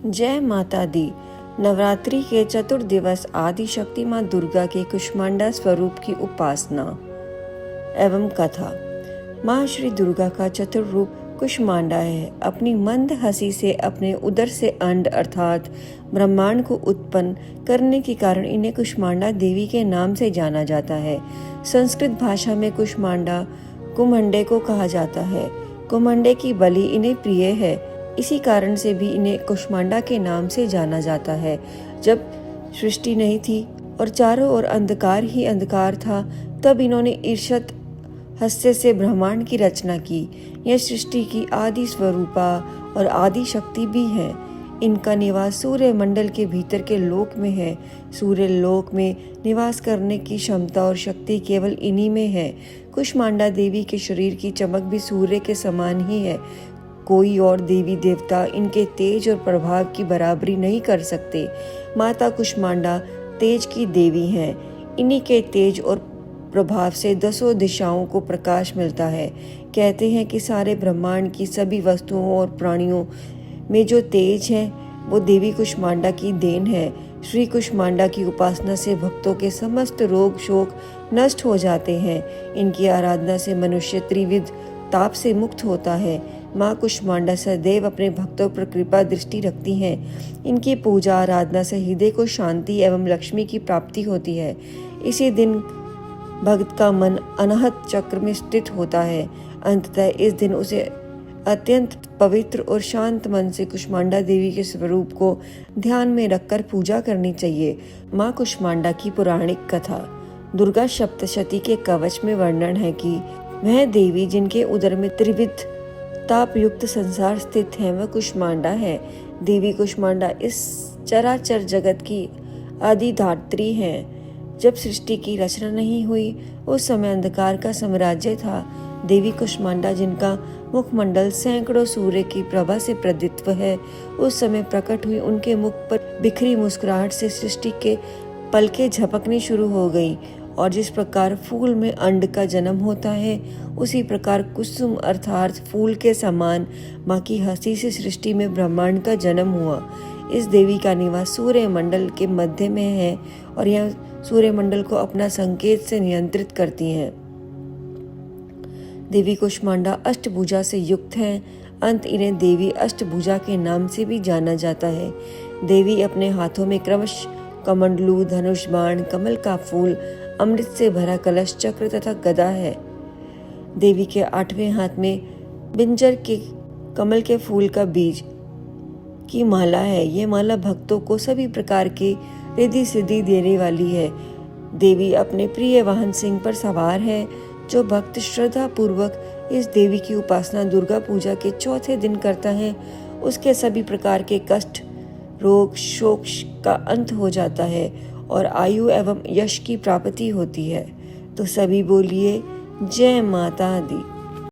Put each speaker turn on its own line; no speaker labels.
जय माता दी। नवरात्रि के चतुर्दिवस आदि शक्ति माँ दुर्गा के कुष्मांडा स्वरूप की उपासना एवं कथा। माँ श्री दुर्गा का चतुर्रूप कुष्मांडा है। अपनी मंद हंसी से अपने उदर से अंड अर्थात ब्रह्मांड को उत्पन्न करने के कारण इन्हें कुष्मांडा देवी के नाम से जाना जाता है। संस्कृत भाषा में कुष्मांडा कुमंडे को कहा जाता है। कुमंडे की बलि इन्हें प्रिय है, इसी कारण से भी इन्हें कुष्मांडा के नाम से जाना जाता है। जब सृष्टि नहीं थी और चारों ओर अंधकार ही अंधकार था, तब इन्होंने ईर्षत हस्य से ब्रह्मांड की रचना की। यह सृष्टि की आदि स्वरूपा और आदि शक्ति भी है। इनका निवास सूर्य मंडल के भीतर के लोक में है। सूर्य लोक में निवास करने की क्षमता और शक्ति केवल इन्हीं में है। कुष्मांडा देवी के शरीर की चमक भी सूर्य के समान ही है। कोई और देवी देवता इनके तेज और प्रभाव की बराबरी नहीं कर सकते। माता कुष्मांडा तेज की देवी हैं। इन्हीं के तेज और प्रभाव से दसों दिशाओं को प्रकाश मिलता है। कहते हैं कि सारे ब्रह्मांड की सभी वस्तुओं और प्राणियों में जो तेज है वो देवी कुष्मांडा की देन है। श्री कुष्मांडा की उपासना से भक्तों के समस्त रोग शोक नष्ट हो जाते हैं। इनकी आराधना से मनुष्य त्रिविध ताप से मुक्त होता है। माँ कुष्मांडा सदैव अपने भक्तों पर कृपा दृष्टि रखती हैं। इनकी पूजा आराधना से हृदय को शांति एवं लक्ष्मी की प्राप्ति होती है। इसी दिन भक्त का मन अनाहत चक्र में स्थित होता है। अंततः इस दिन उसे अत्यंत पवित्र और शांत मन से कुष्मांडा देवी के स्वरूप को ध्यान में रखकर पूजा करनी चाहिए। माँ कुष्मांडा की पौराणिक कथा। दुर्गा सप्तशती के कवच में वर्णन है कि वह देवी जिनके उदर में त्रिविध ताप युक्त संसार स्थित है वह कुष्मांडा है। देवी कुष्मांडा इस चराचर जगत की आदिधात्री है। जब सृष्टि की रचना नहीं हुई उस समय अंधकार का साम्राज्य था। देवी कुष्मांडा जिनका मुखमंडल सैकड़ों सूर्य की प्रभा से प्रदीप्त है, उस समय प्रकट हुई उनके मुख पर बिखरी मुस्कुराहट से सृष्टि के पलकें झपकनी शुरू हो गई। और जिस प्रकार फूल में अंड का जन्म होता है, उसी प्रकार कुसुम अर्थात फूल के समान माँ की हंसी से सृष्टि में ब्रह्मांड का जन्म हुआ। इस देवी का निवास सूर्य मंडल के मध्य में है और यह सूर्य मंडल को अपना संकेत से नियंत्रित करती हैं। देवी कुष्मांडा अष्टभुजा से युक्त हैं। अंत इन्हें देवी अष्टभुजा के नाम से भी जाना जाता है। देवी अपने हाथों में क्रमश कमंडलू, धनुष बाण, कमल का फूल, अमृत से भरा कलश, चक्र तथा गदा है। देवी के 8वें हाथ में बिंजर के कमल के फूल का बीज की माला है। ये माला भक्तों को सभी प्रकार की रिद्धि सिद्धि देने वाली है। देवी अपने प्रिय वाहन सिंह पर सवार है। जो भक्त श्रद्धा पूर्वक इस देवी की उपासना दुर्गा पूजा के चौथे दिन करता है, उसके सभी प्रकार के कष्ट, रोग, शोक का अंत हो जाता है और आयु एवं यश की प्राप्ति होती है। तो सभी बोलिए जय माता दी।